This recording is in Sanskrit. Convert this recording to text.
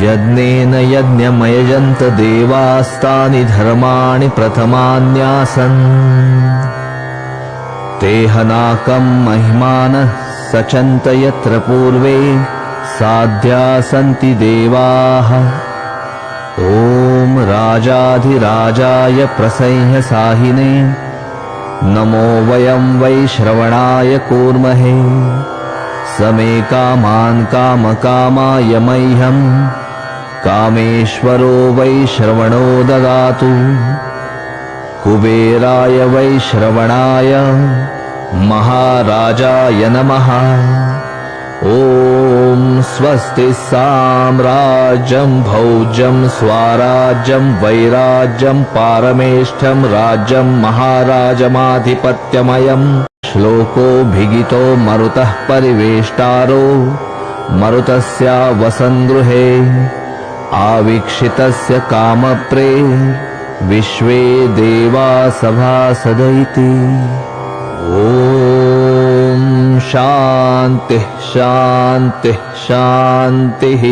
यज्ञेन यज्ञमयजन्त देवास्तानि धर्माणि प्रथमान्यासन् तेहनाकं महिमानः सचन्त यत्र पूर्वे साध्या सन्ति देवाः। ॐ राजाधिराजाय प्रसह्यसाहिने नमो वयं वै श्रवणाय कूर्महे। समे कामान् कामकामाय मह्यं कामेश्वरो वै श्रवणो ददातु। कुबेराय वै श्रवणाय महाराजाय नमः। ॐ स्वस्ति साम्राज्यं भौज्यं स्वराज्यं वैराज्यं पारमेष्ठ्यं राज्यं महाराजमाधिपत्यमयम्। श्लोकोऽभिगीतो मरुतः परिवेष्टारो मरुतस्य वसङ्गृहे आवीक्षितस्य कामप्रे विश्वे देवा सभासदैति। ॐ शान्तिः शान्तिः शान्तिः।